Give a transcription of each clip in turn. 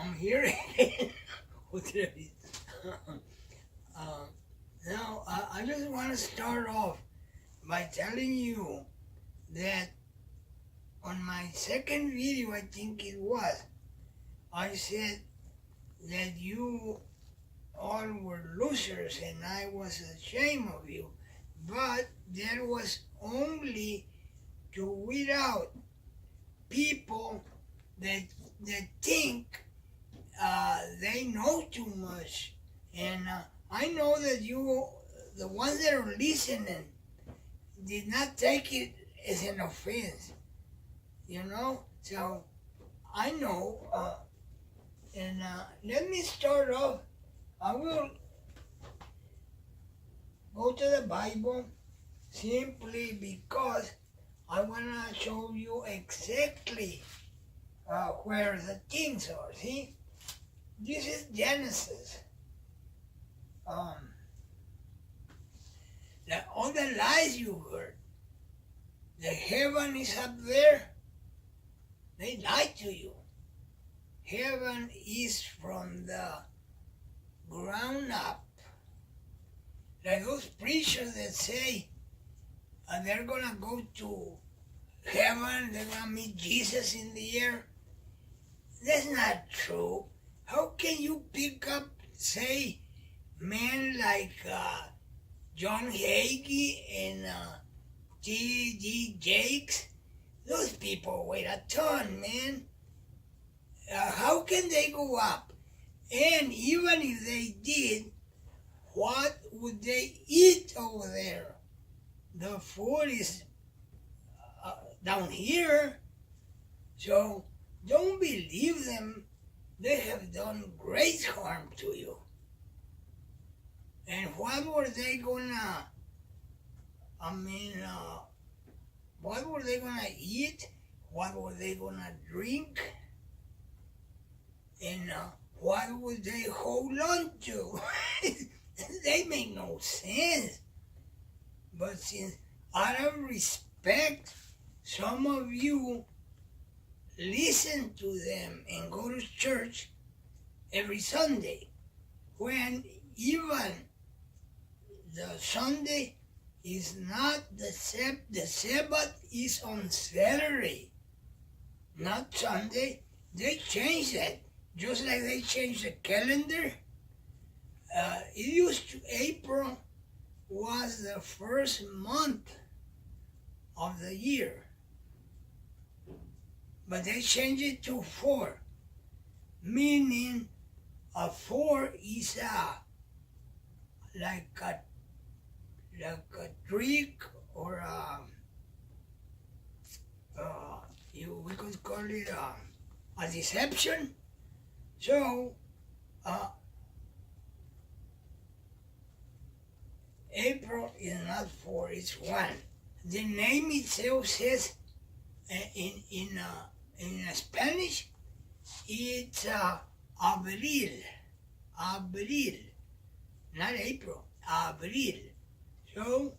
I'm here. Otra vez. uh, Now, I just want to start off by telling you that on my second video, I think it was, I said that you all were losers and I was ashamed of you. But that was only to weed out people that think they know too much. And I know that you, the ones that are listening, did not take it as an offense, you know? So I know, and let me start off. I will go to the Bible simply because I want to show you exactly where the things are. See, this is Genesis. All the lies you heard, the heaven is up there, they lied to you. Heaven is from the ground up. Like those preachers that say they're going to go to heaven, they're going to meet Jesus in the air. That's not true. How can you pick up, say, men like John Hagee and T.D. Jakes? Those people weigh a ton, man. How can they go up? And even if they did, what would they eat over there? The food is down here. So don't believe them. They have done great harm to you. And what were they gonna, what were they gonna eat? What were they gonna drink? And what would they hold on to? They make no sense. But since out of respect, some of you listen to them and go to church every Sunday, when even the Sunday is not the Sabbath is on Saturday, not Sunday. They changed that, just like they changed the calendar. It used to, April was the first month of the year, but they changed it to 4, meaning a 4 is like a trick or we could call it a deception. So April is not 4, it's 1. The name itself says in Spanish, it's Abril, not April, Abril. So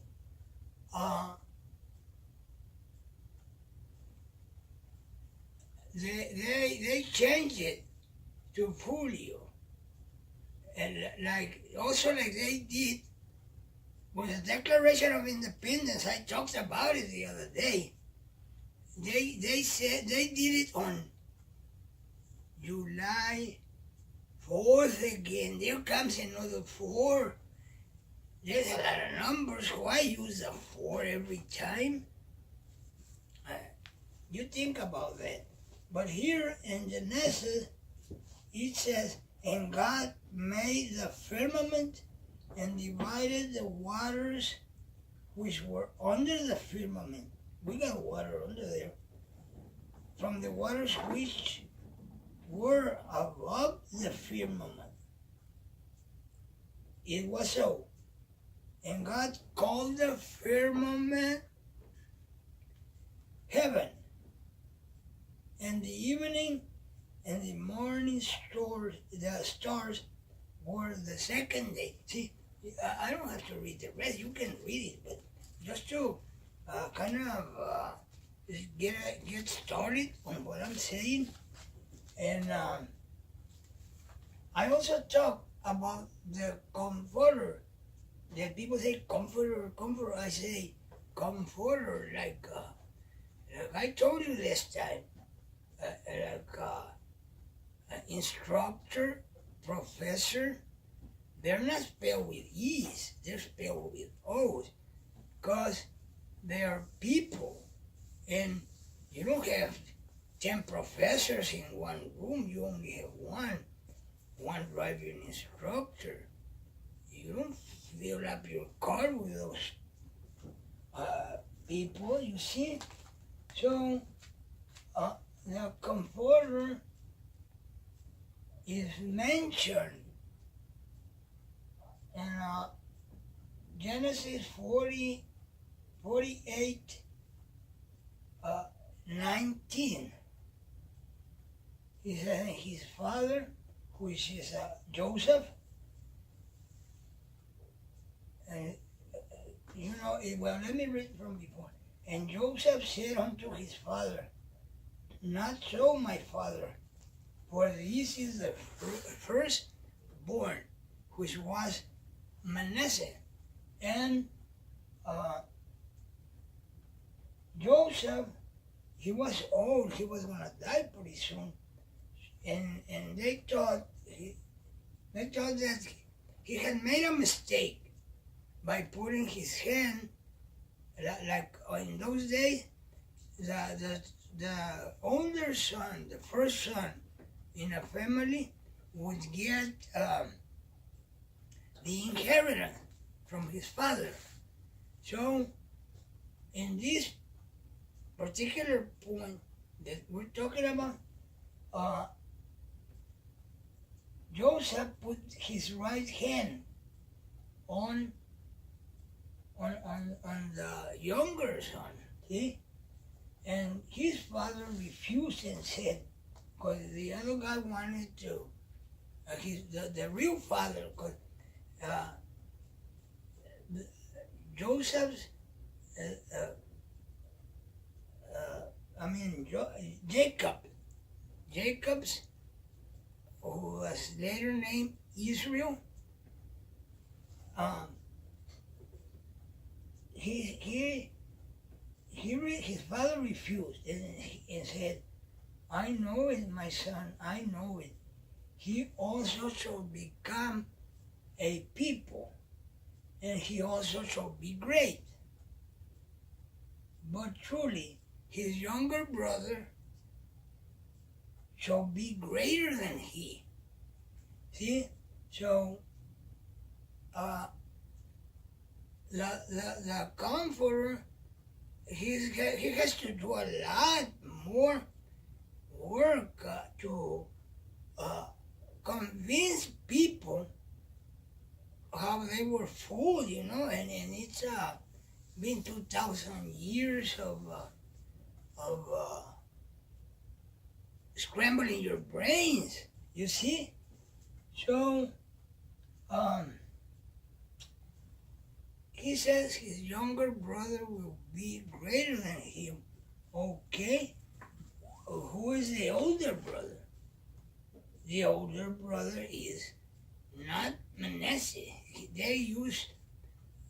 they changed it to fool you, and like they did with the Declaration of Independence. I talked about it the other day. They said they did it on July 4th again. There comes another 4. There's a lot of numbers. Why use a 4 every time? You think about that. But here in Genesis, it says, and God made the firmament and divided the waters which were under the firmament. We got water under there. From the waters which were above the firmament. It was so. And God called the firmament heaven. And the evening and the morning the stars were the second day. See, I don't have to read the rest. You can read it, but just to get started on what I'm saying. And I also talk about the comforter. The people say comforter, comforter. I say comforter, like I told you this time, instructor, professor. They're not spelled with E's, they're spelled with O's, because they are people. And you don't have 10 professors in one room, you only have one driving instructor. You don't fill up your car with those people, you see? So, the comforter is mentioned in Genesis 48, 19. He said his father, which is Joseph, and well, let me read from before. And Joseph said unto his father, Not so, my father, for this is the firstborn, which was Manasseh. And Joseph, he was old, he was going to die pretty soon. And they thought that he had made a mistake by putting his hand, like in those days, the older son, the first son in a family, would get the inheritance from his father. So, in this particular point that we're talking about, Joseph put his right hand on the younger son, see? And his father refused and said, because the other guy wanted to, the real father, because Joseph's, Jacob's, who was later named Israel, his father refused and said, I know it, my son, I know it. He also shall become a people, and he also shall be great. But truly, his younger brother shall be greater than he. See? So, the comforter, he has to do a lot more work to convince people how they were fooled, and it's been 2,000 years of scrambling your brains, you see? So, he says his younger brother will be greater than him. Okay, who is the older brother? The older brother is not Manasseh. They used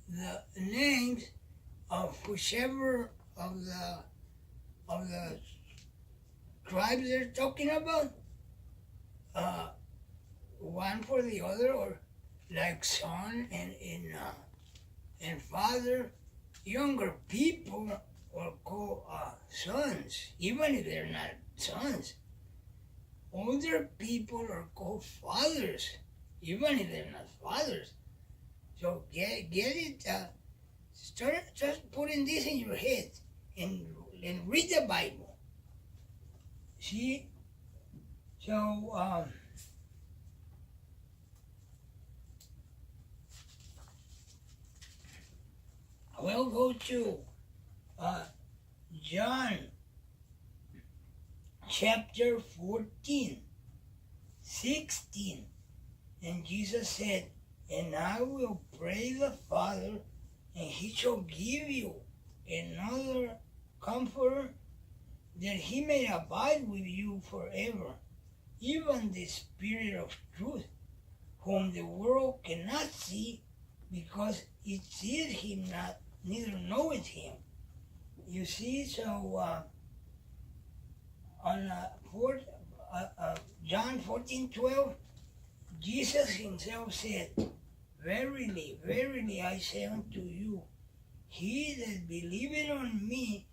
the names of whichever of the tribes they're talking about, one for the other, or like son and father. Younger people are called sons, even if they're not sons. Older people are called fathers, even if they're not fathers. So get it. Start putting this in your head and read the Bible. See? So, we'll go to John chapter 14, 16. And Jesus said, And I will pray the Father, and he shall give you another comforter, that he may abide with you forever, even the Spirit of truth, whom the world cannot see, because it seeth him not, neither knoweth him. You see, so on John 14:12, Jesus himself said, Verily, verily, I say unto you, he that believeth on me,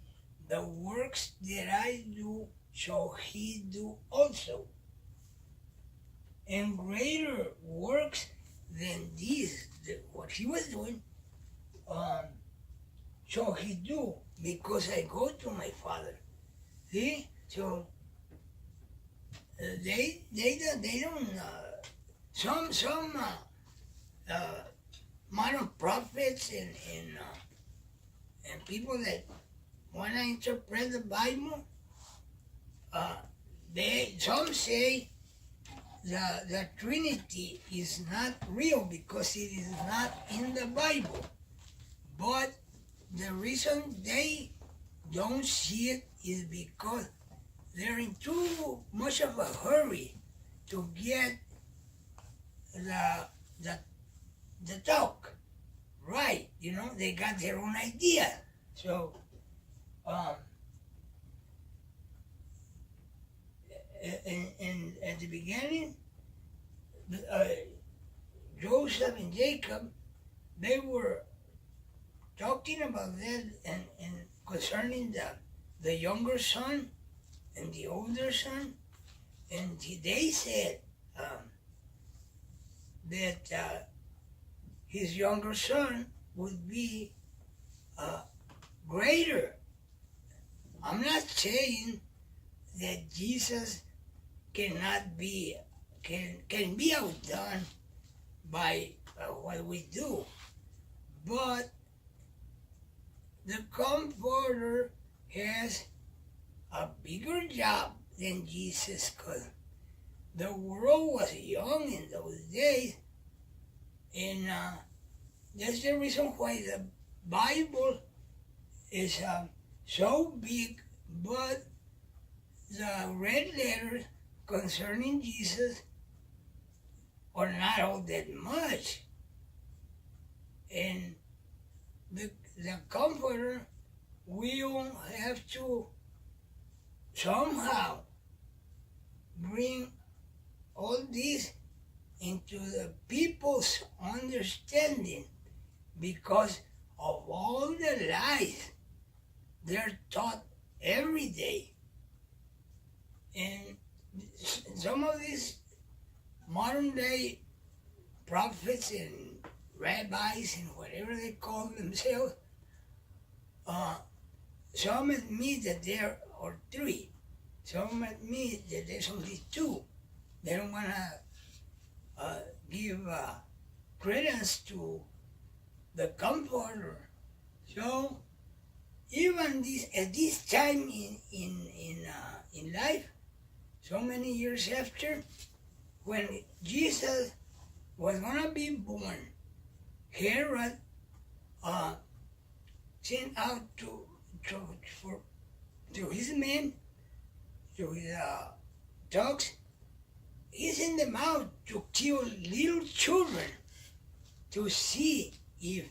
the works that I do shall he do also. And greater works than these, what he was doing, shall he do, because I go to my Father. See? So they don't some modern prophets and people that want to interpret the Bible, some say the Trinity is not real because it is not in the Bible. But the reason they don't see it is because they're in too much of a hurry to get the talk right. You know, they got their own idea. So and at the beginning, Joseph and Jacob, they were talking about that and concerning the younger son and the older son, and they said that his younger son would be greater. I'm not saying that Jesus cannot be can be outdone by what we do, but the Comforter has a bigger job than Jesus could. The world was young in those days, and that's the reason why the Bible is so big, but the red letters concerning Jesus are not all that much. And the Comforter will have to somehow bring all this into the people's understanding, because of all the lies they're taught every day. And some of these modern day prophets and rabbis and whatever they call themselves, some admit that there are three. Some admit that there's only two. They don't want to give credence to the Comforter. So even at this time in life, so many years after, when Jesus was gonna be born, Herod sent out to his men, to his dogs. He sent them out to kill little children to see if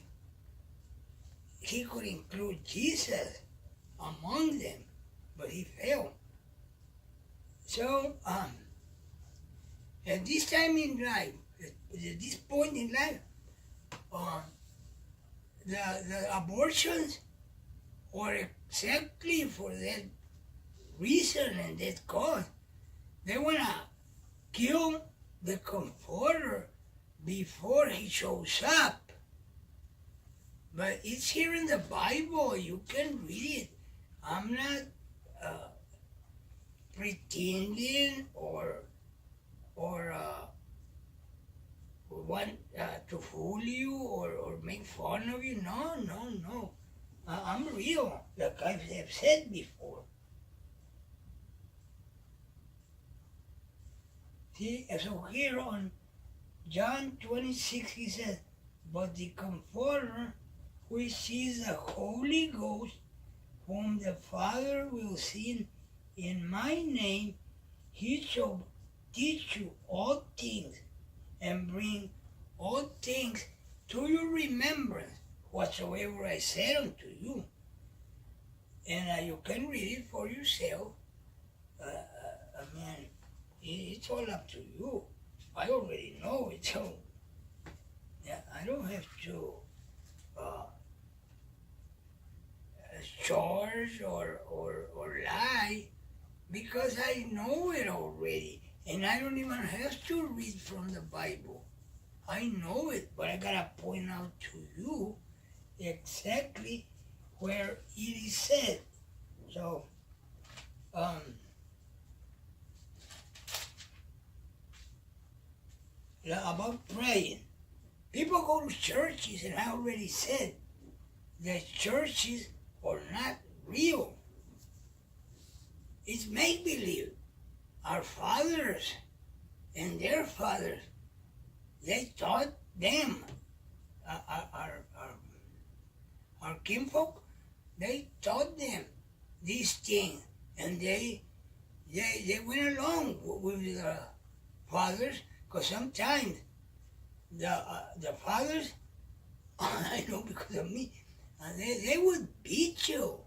he could include Jesus among them, but he failed. So at this time in life, at this point in life, the abortions were exactly for that reason and that cause. They want to kill the Comforter before he shows up. But it's here in the Bible. You can read it. I'm not pretending or want to fool you or make fun of you. No. I'm real, like I have said before. See, so here on John 26, he says, but the Comforter, which is the Holy Ghost, whom the Father will send in my name, he shall teach you all things, and bring all things to your remembrance whatsoever I said unto you. And you can read it for yourself. I mean, it's all up to you. I already know it, so yeah, I don't have to charge or lie because I know it already. And I don't even have to read from the Bible. I know it, but I gotta point out to you exactly where it is said. So, about praying. People go to churches, and I already said that churches are not real. It's make-believe. Our fathers and their fathers, they taught them, our kinfolk, they taught them these things, and they went along with the fathers, because sometimes the fathers, I know because of me, they would beat you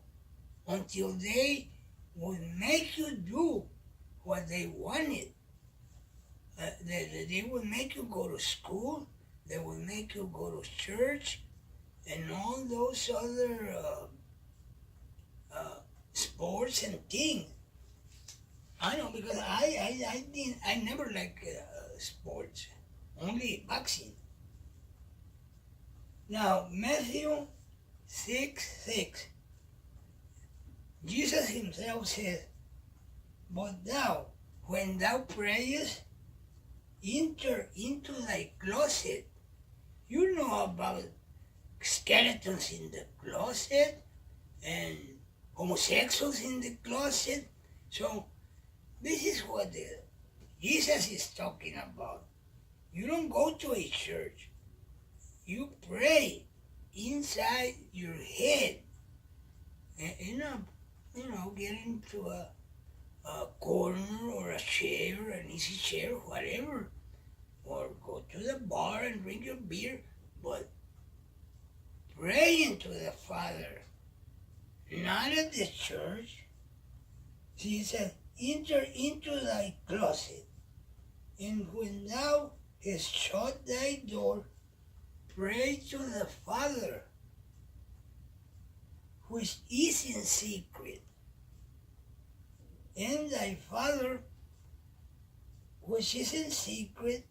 until they would make you do what they wanted. They would make you go to school, they would make you go to church, and all those other sports and things. I know because I never liked sports, only boxing. Now, Matthew 6:6, Jesus himself says, "But thou, when thou prayest, enter into thy closet." You know about skeletons in the closet and homosexuals in the closet. So this is what Jesus is talking about. You don't go to a church. You pray inside your head. And, get into a corner or a chair, an easy chair, whatever. Or go to the bar and drink your beer. But praying to the Father, not at the church. See, he said, enter into thy closet, and when thou hast shut thy door, pray to the Father, which is in secret. And thy Father, which is in secret,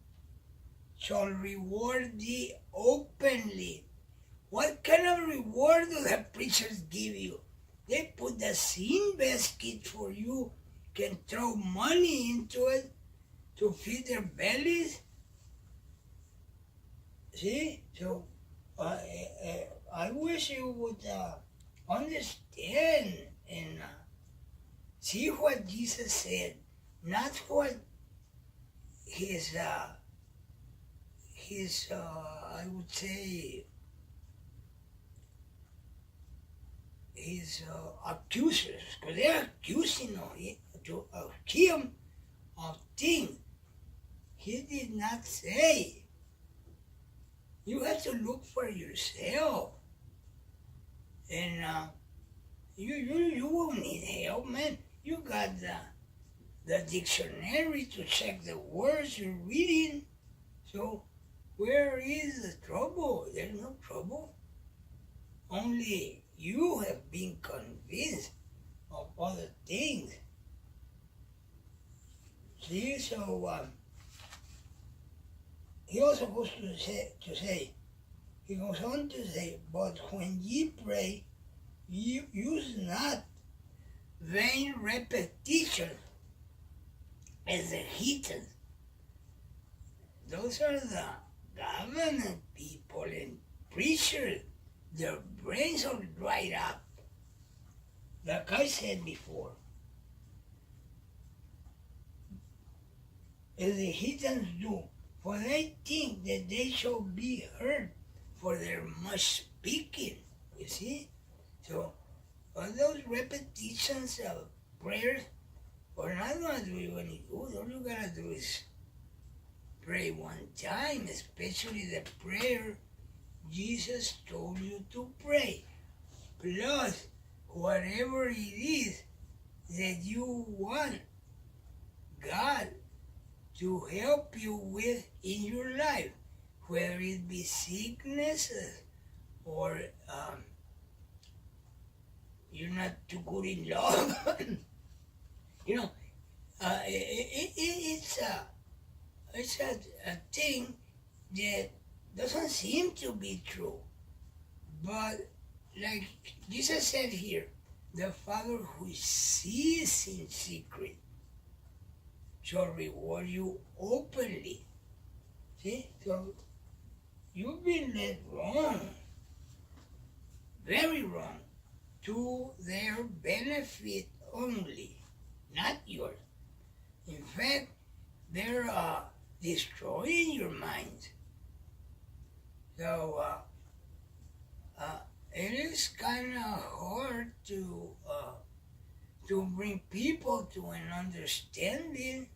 shall reward thee openly. What kind of reward do the preachers give you? They put the sin basket for you, can throw money into it to feed their bellies. See? So I wish you would understand and see what Jesus said, not what his I would say, his accusers, because they're accusing him of things he did not say. You have to look for yourself, and you won't need help, man. You got the dictionary to check the words you're reading. So where is the trouble? There's no trouble. Only you have been convinced of other things. See, so he also goes he goes on to say, but when ye pray, ye use not vain repetition as the heathens. Those are the government people and preachers. Their brains are dried up. Like I said before, as the heathens do, for they think that they shall be heard for their much speaking. You see? So, all those repetitions of prayers are not going to do you any good. All you gotta do is pray one time, especially the prayer Jesus told you to pray. Plus, whatever it is that you want God to help you with in your life, whether it be sickness or you're not too good in love. You know, it's a thing that doesn't seem to be true. But like Jesus said here, the Father who sees in secret shall reward you openly. See? So you've been led wrong, very wrong, to their benefit only, not yours. In fact, they're destroying your mind. So it is kind of hard to bring people to an understanding.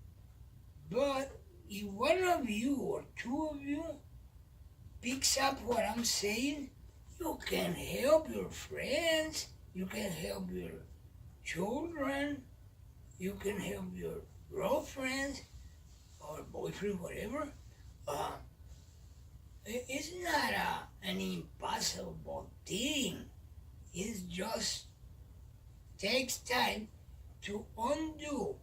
But if one of you or two of you picks up what I'm saying, you can help your friends, you can help your children, you can help your girlfriends or boyfriend, whatever. It's not an impossible thing. It just takes time to undo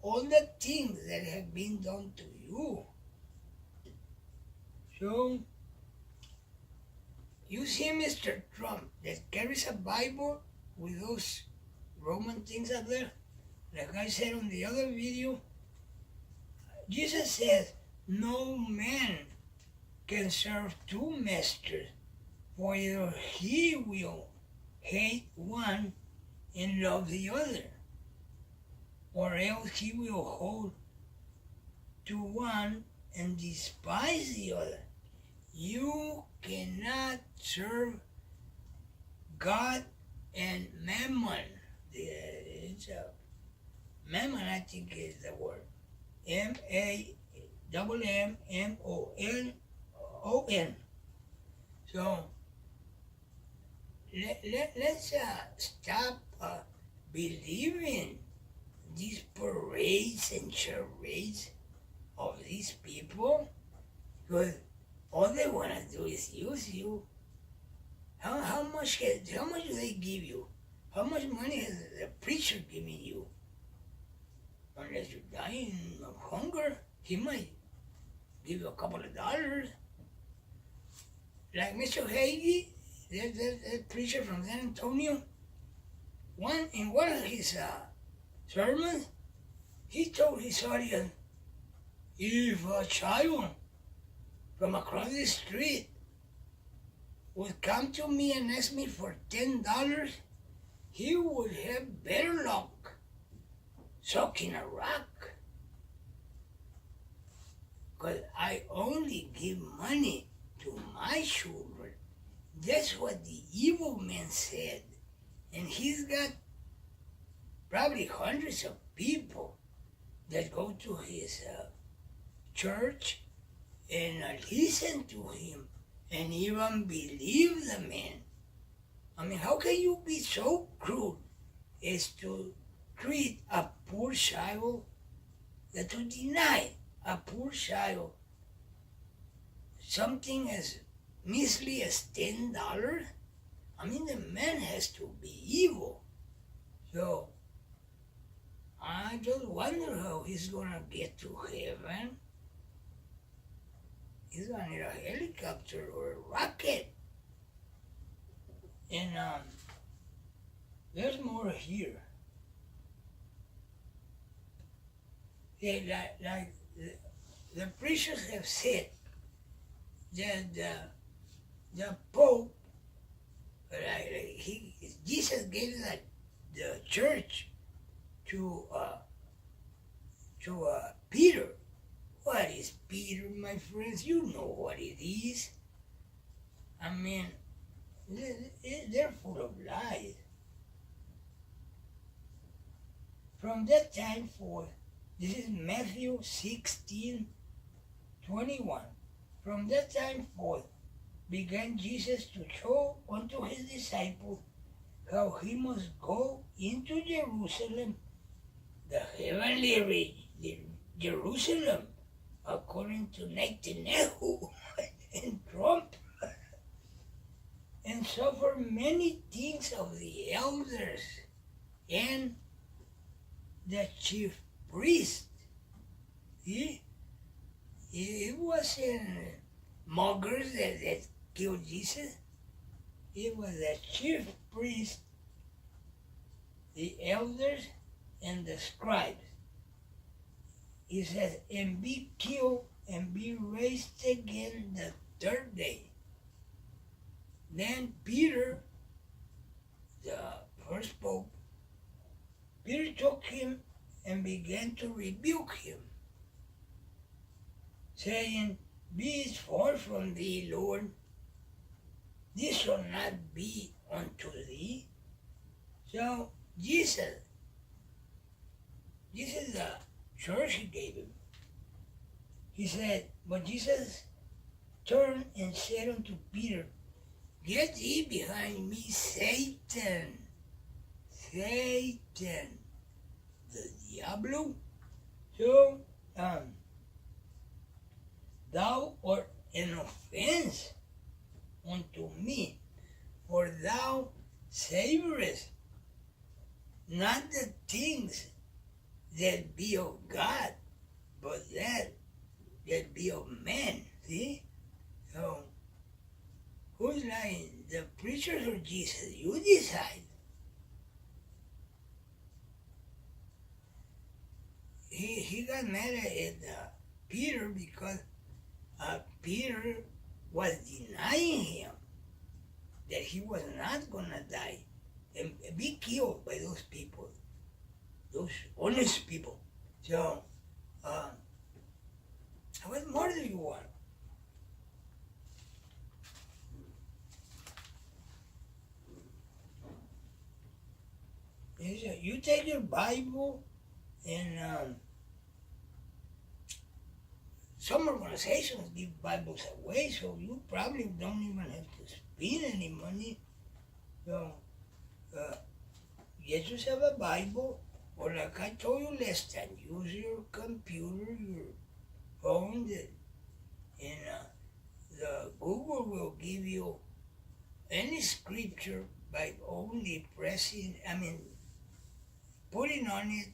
all the things that have been done to you. So, you see Mr. Trump that carries a Bible with those Roman things up there? Like I said on the other video, Jesus says, no man can serve two masters, for either he will hate one and love the other, or else he will hold to one and despise the other. You cannot serve God and mammon. Mammon, I think, is the word. M-A-M-M-O-N. So let's stop believing these parades and charades of these people, because all they want to do is use you. How much do they give you? How much money has the preacher given you? Unless you're dying of hunger, he might give you a couple of dollars. Like Mr. Hagee, that preacher from San Antonio, in one of his sermons, he told his audience, if a child from across the street would come to me and ask me for $10, he would have better luck sucking a rock. Because I only give money to my children. That's what the evil man said. And he's got probably hundreds of people that go to his church and listen to him and even believe the man. I mean, how can you be so cruel as to treat a poor child, to deny a poor child something as measly as $10? I mean, the man has to be evil. So I just wonder how he's gonna get to heaven. He's gonna need a helicopter or a rocket. And there's more here. Yeah, like the preachers have said that the Pope, Jesus gave the church to Peter. What is Peter, my friends? You know what it is. I mean, they're full of lies. From that time forth, this is Matthew 16, 21. From that time forth began Jesus to show unto his disciples how he must go into Jerusalem, the heavenly Jerusalem, according to Netanyahu and Trump, and suffer many things of the elders and the chief priest. See? It wasn't muggers that killed Jesus. It was the chief priest, the elders, and the scribes. He says, and be killed and be raised again the third day. Then Peter, the first pope, Peter took him and began to rebuke him, saying, Be it far from thee, Lord, this shall not be unto thee. So Jesus, this is the church he gave him. He said, but Jesus turned and said unto Peter, Get thee behind me, Satan, Satan, the Diablo. So, thou art an offense unto me, for thou savorest not the things that be of God, but that be of men. See? So, who's lying? The preachers or Jesus? You decide. He got mad at Peter because Peter was denying him that he was not going to die and be killed by those people, those honest people. So, what more do you want? You take your Bible and some organizations give Bibles away, so you probably don't even have to spend any money. So, get yourself a Bible, or like I told you last time, use your computer, your phone, and the Google will give you any scripture by only putting on it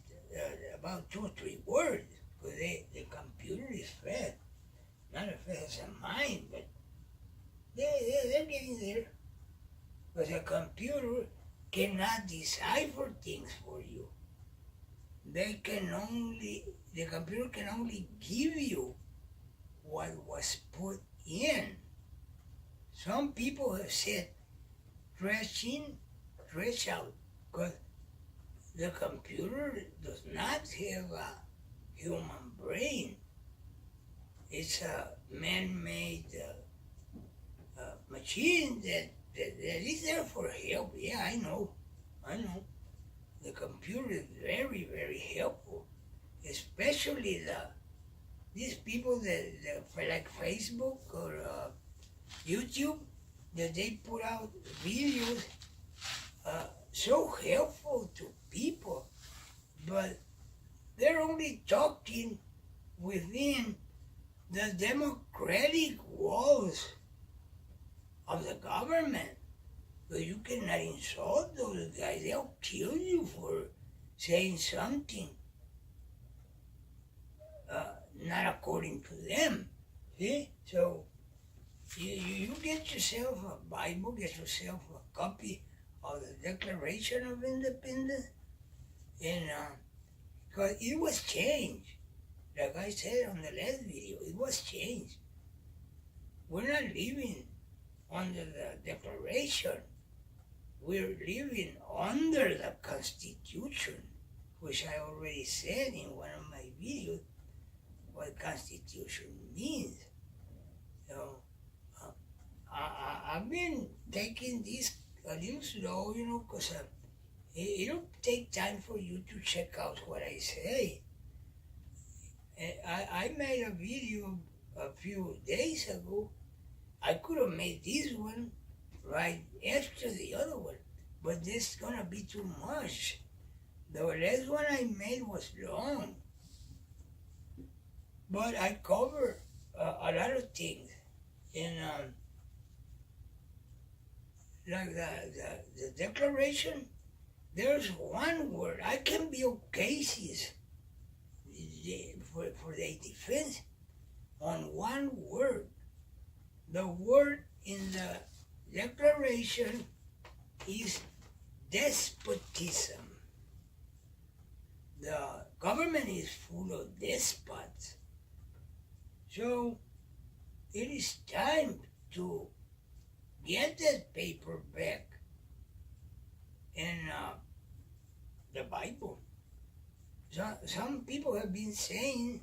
about 2 or 3 words. Because the computer is fed, not as fast as a mind, but they're getting there. Because a computer cannot decipher things for you. The computer can only give you what was put in. Some people have said trash in, trash out, because the computer does not have a human brain. It's a man-made machine that is there for help. Yeah, I know. The computer is very, very helpful, especially these people that like Facebook or YouTube, that they put out videos so helpful to people, but they're only talking within the democratic walls of the government. But you cannot insult those guys. They'll kill you for saying something not according to them. See? So you get yourself a Bible, get yourself a copy of the Declaration of Independence, and because it was changed. Like I said on the last video, it was changed. We're not living under the Declaration. We're living under the Constitution, which I already said in one of my videos what Constitution means. So, I've been taking this a little slow, because it'll take time for you to check out what I say. I made a video a few days ago, I could have made this one right after the other one, but this is gonna be too much. The last one I made was long, but I cover a lot of things. And like the Declaration, there's one word. I can build cases for the defense on one word. The word in the Declaration is despotism. The government is full of despots. So it is time to get that paper back in the Bible. Some people have been saying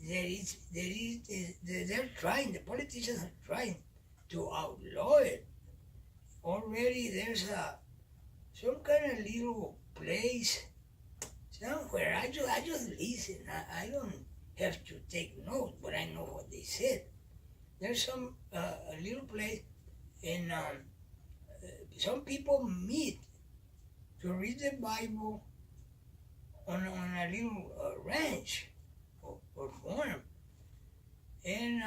that they're trying, the politicians are trying to outlaw it. Already there's some kind of little place somewhere. I just listen. I don't have to take notes, but I know what they said. There's some a little place, and some people meet to read the Bible on a little ranch or farm, and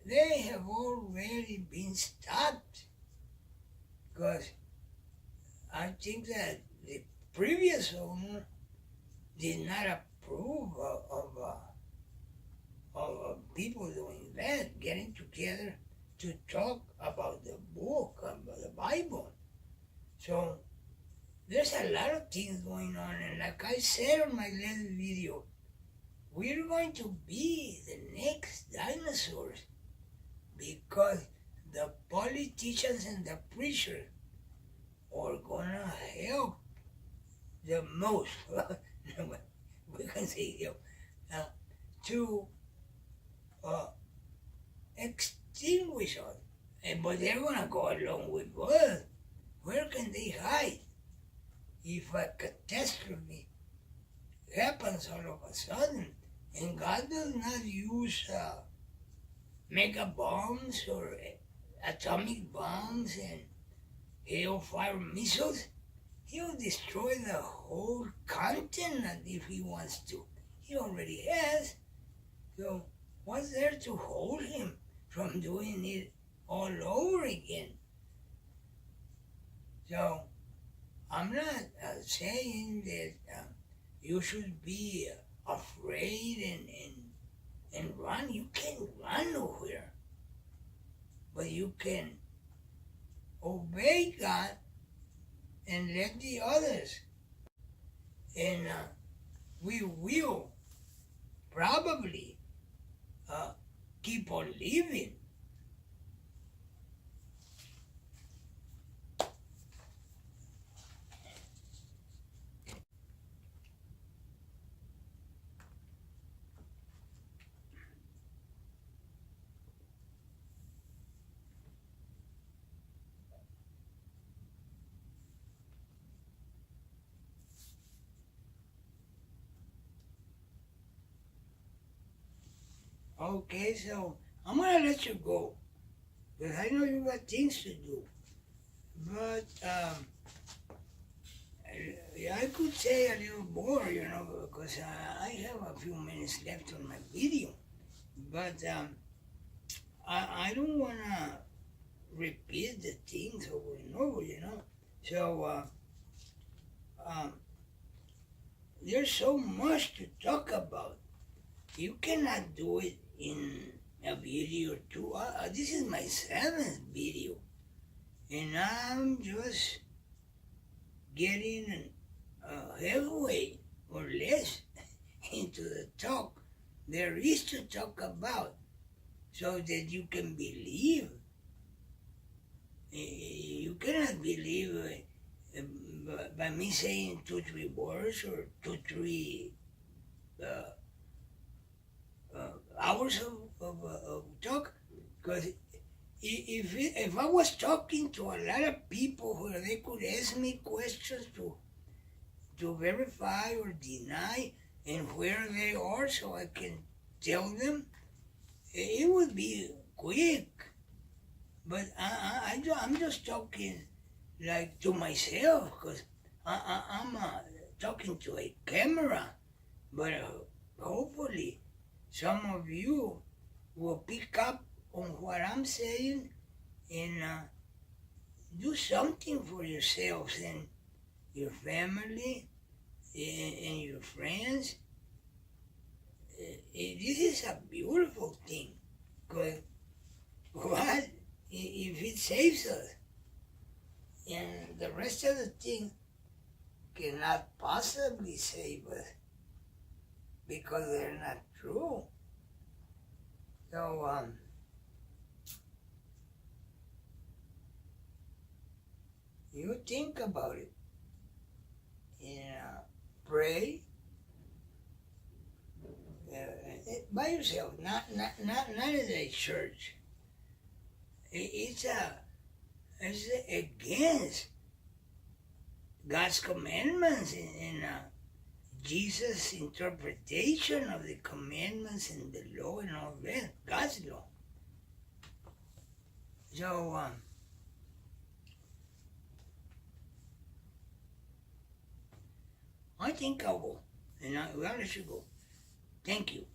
they have already been stopped because I think that the previous owner did not approve of people doing that, getting together to talk about the book, about the Bible. So there's a lot of things going on, and like I said on my last video, we're going to be the next dinosaurs because the politicians and the preachers are gonna help the most. We can say help to extinguish us, but they're gonna go along with us. Where can they hide if a catastrophe happens all of a sudden? And God does not use mega bombs or atomic bombs and hellfire missiles. He'll destroy the whole continent if he wants to. He already has. So what's there to hold him from doing it all over again? So I'm not saying that you should be afraid and run. You can't run nowhere. But you can obey God and let the others. And we will probably keep on living. Okay, so I'm gonna let you go because I know you got things to do. But I could say a little more, because I have a few minutes left on my video. But I don't wanna repeat the things over and over, So there's so much to talk about. You cannot do it in a video or two. This is my 7th video, and I'm just getting halfway or less into the talk there is to talk about, so that you can believe. You cannot believe by me saying 2-3 words or 2-3 hours of talk, because if I was talking to a lot of people where they could ask me questions to verify or deny and where they are so I can tell them, it would be quick. But I'm just talking like to myself because I'm talking to a camera. But hopefully some of you will pick up on what I'm saying and do something for yourselves and your family and your friends. This is a beautiful thing. Because what if it saves us? And the rest of the thing cannot possibly save us because they're not true. So, you think about it and pray by yourself, not as a church. It's against God's commandments and Jesus' interpretation of the commandments and the law and all that, God's law. So, I think I'll go, and I'll let you go. Thank you.